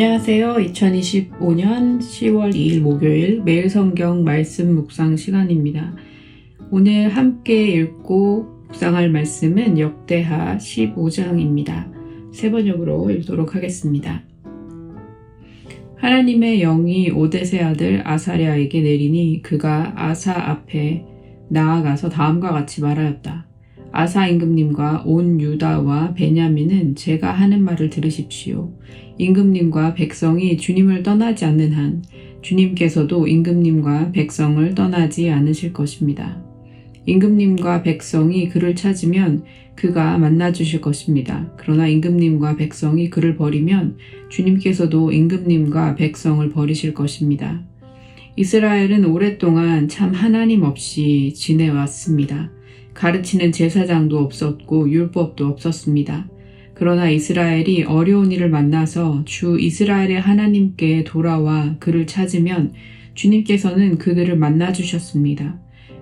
안녕하세요. 2025년 10월 2일 목요일 매일 성경 말씀 묵상 시간입니다. 오늘 함께 읽고 묵상할 말씀은 역대하 15장입니다. 세 번역으로 읽도록 하겠습니다. 하나님의 영이 오뎃의 아들 아사랴에게 내리니 그가 아사 앞에 나아가서 다음과 같이 말하였다. 아사 임금님과 온 유다와 베냐민은 제가 하는 말을 들으십시오. 임금님과 백성이 주님을 떠나지 않는 한 주님께서도 임금님과 백성을 떠나지 않으실 것입니다. 임금님과 백성이 그를 찾으면 그가 만나주실 것입니다. 그러나 임금님과 백성이 그를 버리면 주님께서도 임금님과 백성을 버리실 것입니다. 이스라엘은 오랫동안 참 하나님 없이 지내왔습니다. 가르치는 제사장도 없었고 율법도 없었습니다. 그러나 이스라엘이 어려운 일을 만나서 주 이스라엘의 하나님께 돌아와 그를 찾으면 주님께서는 그들을 만나주셨습니다.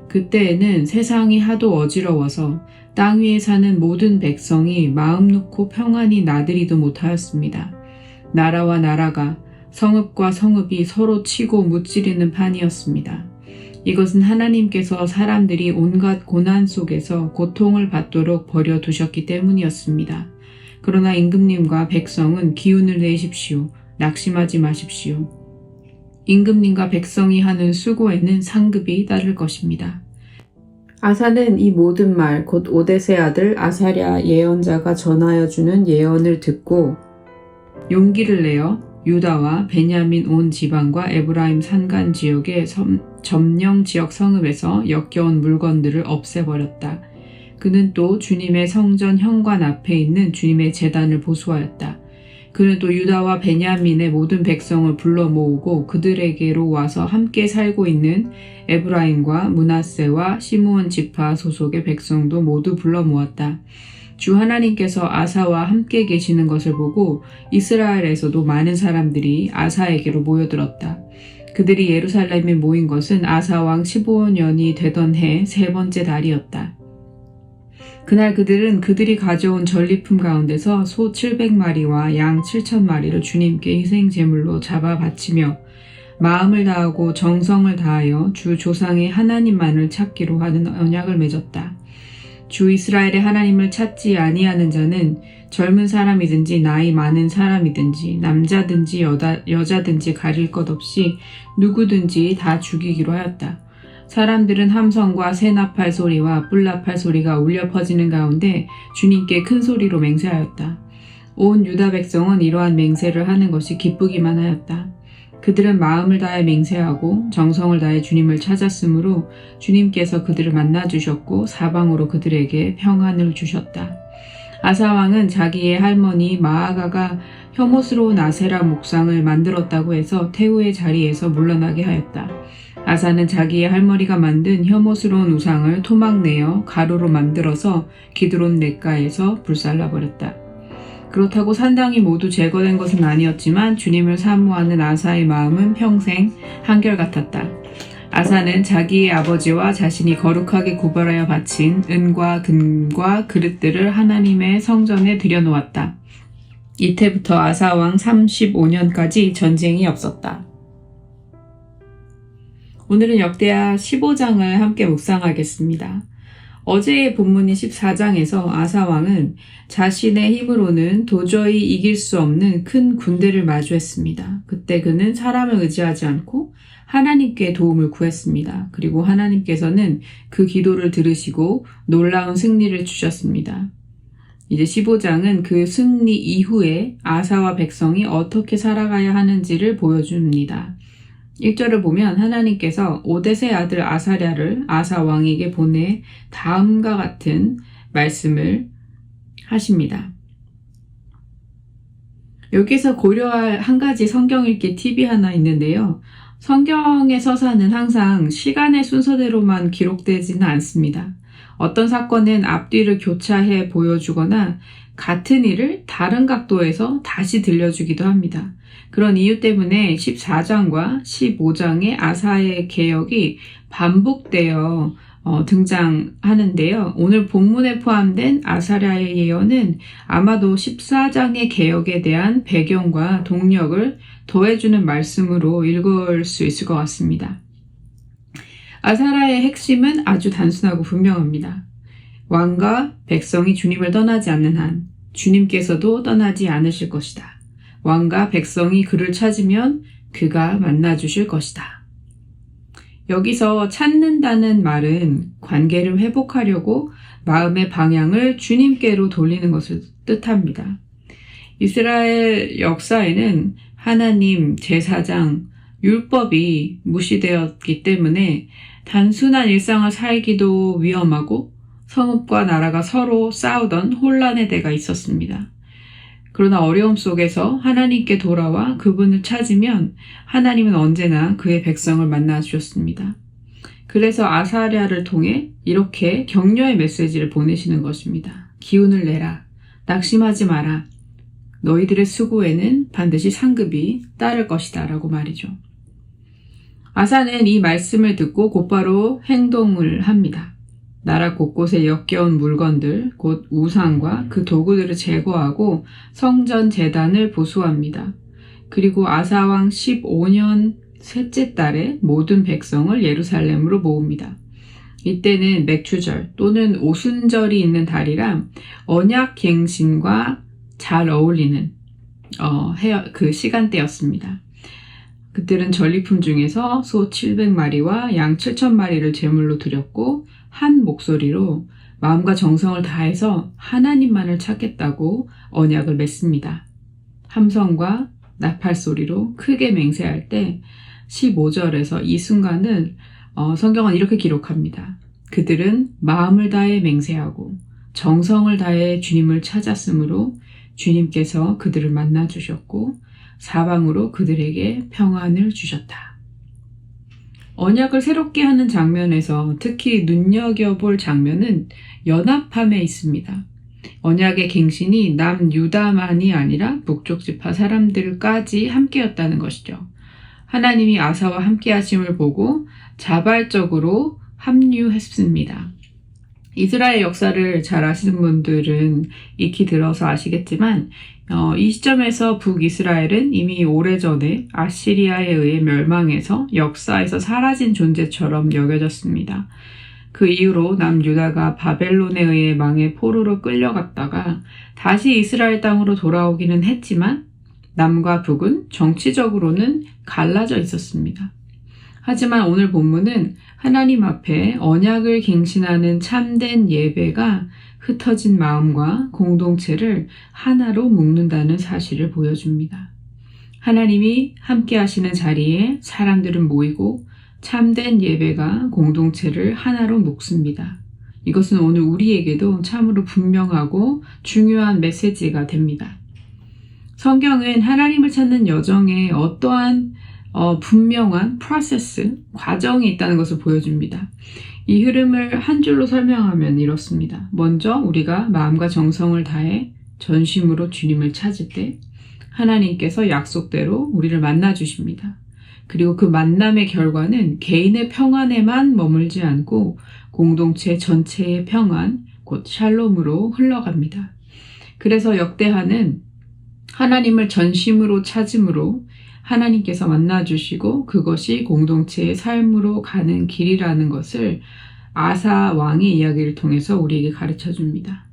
그때에는 세상이 하도 어지러워서 땅 위에 사는 모든 백성이 마음 놓고 평안히 나들이도 못하였습니다. 나라와 나라가 성읍과 성읍이 서로 치고 무찌르는 판이었습니다. 이것은 하나님께서 사람들이 온갖 고난 속에서 고통을 받도록 버려두셨기 때문이었습니다. 그러나 임금님과 백성은 기운을 내십시오. 낙심하지 마십시오. 임금님과 백성이 하는 수고에는 상급이 따를 것입니다. 아사는 이 모든 말, 곧 오뎃의 아들 아사랴 예언자가 전하여 주는 예언을 듣고 용기를 내어 유다와 베냐민 온 지방과 에브라임 산간 지역의 점령 지역 성읍에서 역겨운 물건들을 없애버렸다. 그는 또 주님의 성전 현관 앞에 있는 주님의 제단을 보수하였다. 그는 또 유다와 베냐민의 모든 백성을 불러 모으고 그들에게로 와서 함께 살고 있는 에브라임과 므낫세와 시므온 지파 소속의 백성도 모두 불러 모았다. 주 하나님께서 아사와 함께 계시는 것을 보고 이스라엘에서도 많은 사람들이 아사에게로 모여들었다. 그들이 예루살렘에 모인 것은 아사 왕 15년이 되던 해 세 번째 달이었다. 그날 그들은 그들이 가져온 전리품 가운데서 소 700마리와 양 7,000마리를 주님께 희생 제물로 잡아 바치며 마음을 다하고 정성을 다하여 주 조상의 하나님만을 찾기로 하는 언약을 맺었다. 주 이스라엘의 하나님을 찾지 아니하는 자는 젊은 사람이든지 나이 많은 사람이든지 남자든지 여자든지 가릴 것 없이 누구든지 다 죽이기로 하였다. 사람들은 함성과 새나팔 소리와 뿔나팔 소리가 울려 퍼지는 가운데 주님께 큰 소리로 맹세하였다. 온 유다 백성은 이러한 맹세를 하는 것이 기쁘기만 하였다. 그들은 마음을 다해 맹세하고 정성을 다해 주님을 찾았으므로 주님께서 그들을 만나주셨고 사방으로 그들에게 평안을 주셨다. 아사 왕은 자기의 할머니 마아가가 혐오스러운 아세라 목상을 만들었다고 해서 태후의 자리에서 물러나게 하였다. 아사는 자기의 할머니가 만든 혐오스러운 우상을 토막내어 가루로 만들어서 기드론 냇가에서 불살라버렸다. 그렇다고 산당이 모두 제거된 것은 아니었지만 주님을 사모하는 아사의 마음은 평생 한결같았다. 아사는 자기의 아버지와 자신이 거룩하게 구별하여 바친 은과 금과 그릇들을 하나님의 성전에 들여놓았다. 이때부터 아사 왕 35년까지 전쟁이 없었다. 오늘은 역대하 15장을 함께 묵상하겠습니다. 어제의 본문인 14장에서 아사 왕은 자신의 힘으로는 도저히 이길 수 없는 큰 군대를 마주했습니다. 그때 그는 사람을 의지하지 않고 하나님께 도움을 구했습니다. 그리고 하나님께서는 그 기도를 들으시고 놀라운 승리를 주셨습니다. 이제 15장은 그 승리 이후에 아사와 백성이 어떻게 살아가야 하는지를 보여줍니다. 1절을 보면 하나님께서 오뎃의 아들 아사랴를 아사 왕에게 보내 다음과 같은 말씀을 하십니다. 여기서 고려할 한 가지 성경 읽기 팁이 하나 있는데요. 성경의 서사는 항상 시간의 순서대로만 기록되지는 않습니다. 어떤 사건은 앞뒤를 교차해 보여주거나 같은 일을 다른 각도에서 다시 들려주기도 합니다. 그런 이유 때문에 14장과 15장의 아사의 개혁이 반복되어 등장하는데요. 오늘 본문에 포함된 아사랴의 예언은 아마도 14장의 개혁에 대한 배경과 동력을 더해주는 말씀으로 읽을 수 있을 것 같습니다. 아사랴의 핵심은 아주 단순하고 분명합니다. 왕과 백성이 주님을 떠나지 않는 한 주님께서도 떠나지 않으실 것이다. 왕과 백성이 그를 찾으면 그가 만나주실 것이다. 여기서 찾는다는 말은 관계를 회복하려고 마음의 방향을 주님께로 돌리는 것을 뜻합니다. 이스라엘 역사에는 하나님, 제사장, 율법이 무시되었기 때문에 단순한 일상을 살기도 위험하고 성읍과 나라가 서로 싸우던 혼란의 때가 있었습니다. 그러나 어려움 속에서 하나님께 돌아와 그분을 찾으면 하나님은 언제나 그의 백성을 만나 주셨습니다. 그래서 아사랴를 통해 이렇게 격려의 메시지를 보내시는 것입니다. 기운을 내라. 낙심하지 마라. 너희들의 수고에는 반드시 상급이 따를 것이다 라고 말이죠. 아사는 이 말씀을 듣고 곧바로 행동을 합니다. 나라 곳곳에 역겨운 물건들, 곧 우상과 그 도구들을 제거하고 성전 제단을 보수합니다. 그리고 아사왕 15년 셋째 달에 모든 백성을 예루살렘으로 모읍니다. 이때는 맥추절 또는 오순절이 있는 달이라 언약갱신과 잘 어울리는 그 시간대였습니다. 그들은 전리품 중에서 소 700마리와 양 7,000마리를 제물로 드렸고 한 목소리로 마음과 정성을 다해서 하나님만을 찾겠다고 언약을 맺습니다. 함성과 나팔 소리로 크게 맹세할 때 15절에서 이 순간을 성경은 이렇게 기록합니다. 그들은 마음을 다해 맹세하고 정성을 다해 주님을 찾았으므로 주님께서 그들을 만나 주셨고 사방으로 그들에게 평안을 주셨다. 언약을 새롭게 하는 장면에서 특히 눈여겨볼 장면은 연합함에 있습니다. 언약의 갱신이 남유다만이 아니라 북쪽 지파 사람들까지 함께였다는 것이죠. 하나님이 아사와 함께 하심을 보고 자발적으로 합류했습니다. 이스라엘 역사를 잘 아시는 분들은 익히 들어서 아시겠지만 이 시점에서 북이스라엘은 이미 오래전에 아시리아에 의해 멸망해서 역사에서 사라진 존재처럼 여겨졌습니다. 그 이후로 남유다가 바벨론에 의해 망해 포로로 끌려갔다가 다시 이스라엘 땅으로 돌아오기는 했지만 남과 북은 정치적으로는 갈라져 있었습니다. 하지만 오늘 본문은 하나님 앞에 언약을 갱신하는 참된 예배가 흩어진 마음과 공동체를 하나로 묶는다는 사실을 보여줍니다. 하나님이 함께 하시는 자리에 사람들은 모이고 참된 예배가 공동체를 하나로 묶습니다. 이것은 오늘 우리에게도 참으로 분명하고 중요한 메시지가 됩니다. 성경은 하나님을 찾는 여정에 어떠한 분명한 프로세스, 과정이 있다는 것을 보여줍니다. 이 흐름을 한 줄로 설명하면 이렇습니다. 먼저 우리가 마음과 정성을 다해 전심으로 주님을 찾을 때 하나님께서 약속대로 우리를 만나 주십니다. 그리고 그 만남의 결과는 개인의 평안에만 머물지 않고 공동체 전체의 평안, 곧 샬롬으로 흘러갑니다. 그래서 역대하는 하나님을 전심으로 찾음으로 하나님께서 만나주시고 그것이 공동체의 삶으로 가는 길이라는 것을 아사 왕의 이야기를 통해서 우리에게 가르쳐 줍니다.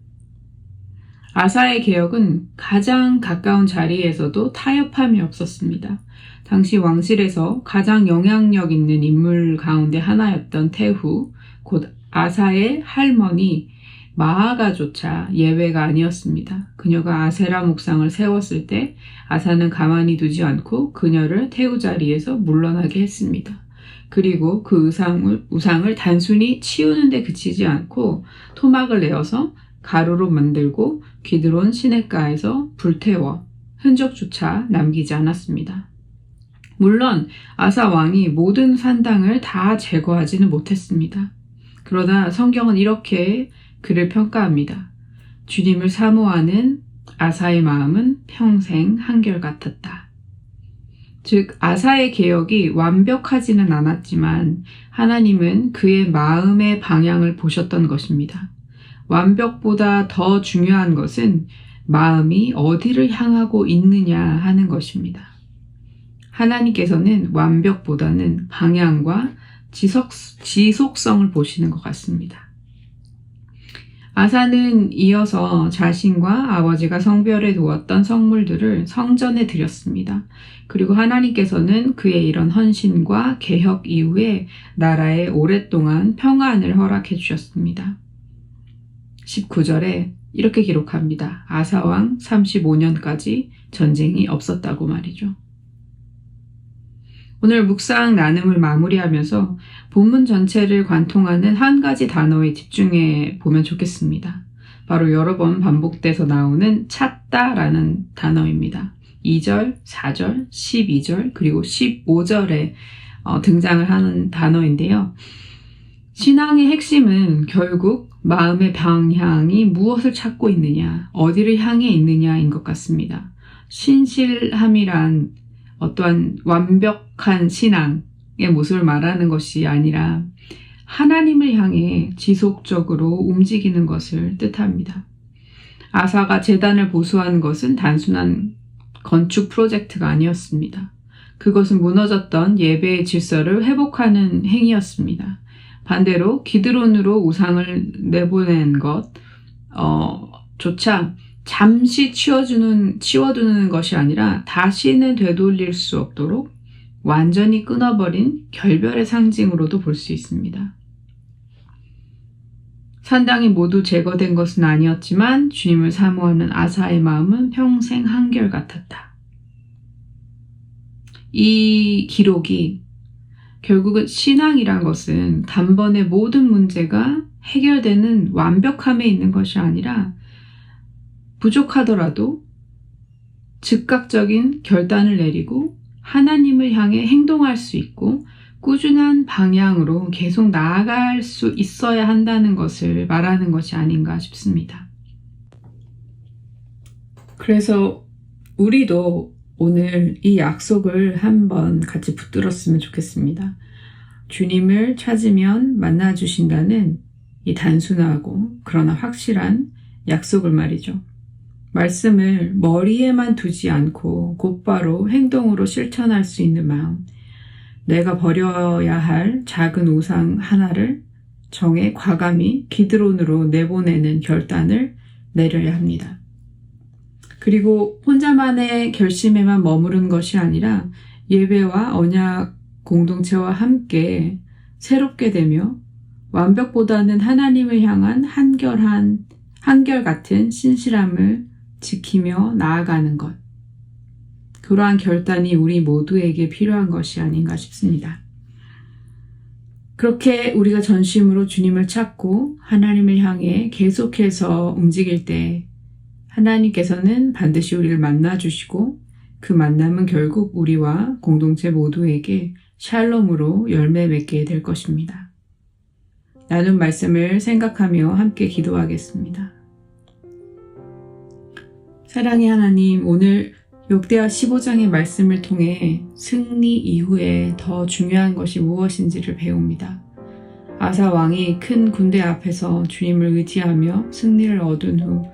아사의 개혁은 가장 가까운 자리에서도 타협함이 없었습니다. 당시 왕실에서 가장 영향력 있는 인물 가운데 하나였던 태후, 곧 아사의 할머니 마아가조차 예외가 아니었습니다. 그녀가 아세라 목상을 세웠을 때 아사는 가만히 두지 않고 그녀를 태우 자리에서 물러나게 했습니다. 그리고 그 우상을 단순히 치우는 데 그치지 않고 토막을 내어서 가루로 만들고 기드론 시냇가에서 불태워 흔적조차 남기지 않았습니다. 물론 아사 왕이 모든 산당을 다 제거하지는 못했습니다. 그러나 성경은 이렇게 그를 평가합니다. 주님을 사모하는 아사의 마음은 평생 한결같았다. 즉 아사의 개혁이 완벽하지는 않았지만 하나님은 그의 마음의 방향을 보셨던 것입니다. 완벽보다 더 중요한 것은 마음이 어디를 향하고 있느냐 하는 것입니다. 하나님께서는 완벽보다는 방향과 지속성을 보시는 것 같습니다. 아사는 이어서 자신과 아버지가 성별해 두었던 성물들을 성전에 드렸습니다. 그리고 하나님께서는 그의 이런 헌신과 개혁 이후에 나라에 오랫동안 평안을 허락해 주셨습니다. 19절에 이렇게 기록합니다. 아사왕 35년까지 전쟁이 없었다고 말이죠. 오늘 묵상 나눔을 마무리하면서 본문 전체를 관통하는 한 가지 단어에 집중해 보면 좋겠습니다. 바로 여러 번 반복돼서 나오는 찾다라는 단어입니다. 2절, 4절, 12절, 그리고 15절에 등장을 하는 단어인데요. 신앙의 핵심은 결국 마음의 방향이 무엇을 찾고 있느냐, 어디를 향해 있느냐인 것 같습니다. 신실함이란 어떠한 완벽한 신앙의 모습을 말하는 것이 아니라 하나님을 향해 지속적으로 움직이는 것을 뜻합니다. 아사가 제단을 보수한 것은 단순한 건축 프로젝트가 아니었습니다. 그것은 무너졌던 예배의 질서를 회복하는 행위였습니다. 반대로 기드론으로 우상을 내보낸 조차 잠시 치워두는 것이 아니라 다시는 되돌릴 수 없도록 완전히 끊어버린 결별의 상징으로도 볼 수 있습니다. 산당이 모두 제거된 것은 아니었지만 주님을 사모하는 아사의 마음은 평생 한결같았다. 이 기록이 결국은 신앙이란 것은 단번에 모든 문제가 해결되는 완벽함에 있는 것이 아니라 부족하더라도 즉각적인 결단을 내리고 하나님을 향해 행동할 수 있고 꾸준한 방향으로 계속 나아갈 수 있어야 한다는 것을 말하는 것이 아닌가 싶습니다. 그래서 우리도 오늘 이 약속을 한번 같이 붙들었으면 좋겠습니다. 주님을 찾으면 만나주신다는 이 단순하고 그러나 확실한 약속을 말이죠. 말씀을 머리에만 두지 않고 곧바로 행동으로 실천할 수 있는 마음, 내가 버려야 할 작은 우상 하나를 정해 과감히 기드론으로 내보내는 결단을 내려야 합니다. 그리고 혼자만의 결심에만 머무른 것이 아니라 예배와 언약 공동체와 함께 새롭게 되며 완벽보다는 하나님을 향한 한결같은 신실함을 지키며 나아가는 것. 그러한 결단이 우리 모두에게 필요한 것이 아닌가 싶습니다. 그렇게 우리가 전심으로 주님을 찾고 하나님을 향해 계속해서 움직일 때 하나님께서는 반드시 우리를 만나주시고 그 만남은 결국 우리와 공동체 모두에게 샬롬으로 열매 맺게 될 것입니다. 나눈 말씀을 생각하며 함께 기도하겠습니다. 사랑의 하나님, 오늘 역대하 15장의 말씀을 통해 승리 이후에 더 중요한 것이 무엇인지를 배웁니다. 아사 왕이 큰 군대 앞에서 주님을 의지하며 승리를 얻은 후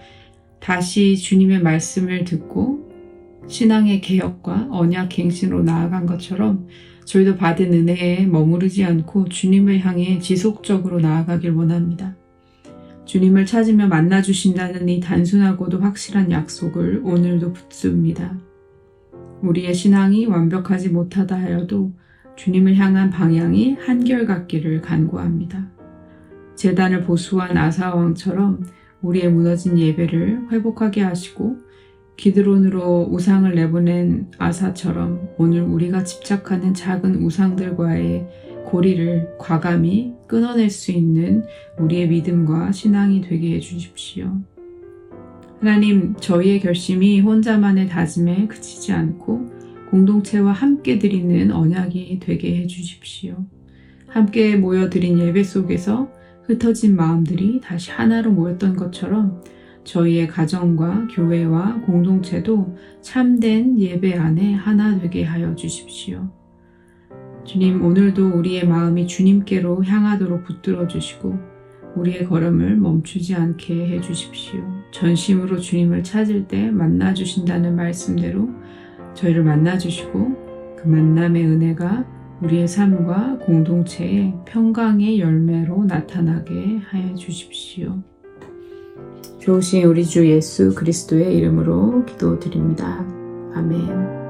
다시 주님의 말씀을 듣고 신앙의 개혁과 언약 갱신으로 나아간 것처럼 저희도 받은 은혜에 머무르지 않고 주님을 향해 지속적으로 나아가길 원합니다. 주님을 찾으며 만나주신다는 이 단순하고도 확실한 약속을 오늘도 붙듭니다. 우리의 신앙이 완벽하지 못하다 하여도 주님을 향한 방향이 한결같기를 간구합니다. 제단을 보수한 아사왕처럼 우리의 무너진 예배를 회복하게 하시고 기드론으로 우상을 내보낸 아사처럼 오늘 우리가 집착하는 작은 우상들과의 고리를 과감히 끊어낼 수 있는 우리의 믿음과 신앙이 되게 해주십시오. 하나님, 저희의 결심이 혼자만의 다짐에 그치지 않고 공동체와 함께 드리는 언약이 되게 해주십시오. 함께 모여 드린 예배 속에서 흩어진 마음들이 다시 하나로 모였던 것처럼 저희의 가정과 교회와 공동체도 참된 예배 안에 하나 되게 하여 주십시오. 주님, 오늘도 우리의 마음이 주님께로 향하도록 붙들어 주시고 우리의 걸음을 멈추지 않게 해 주십시오. 전심으로 주님을 찾을 때 만나 주신다는 말씀대로 저희를 만나 주시고 그 만남의 은혜가 우리의 삶과 공동체의 평강의 열매로 나타나게 하여 주십시오. 좋으신 우리 주 예수 그리스도의 이름으로 기도드립니다. 아멘.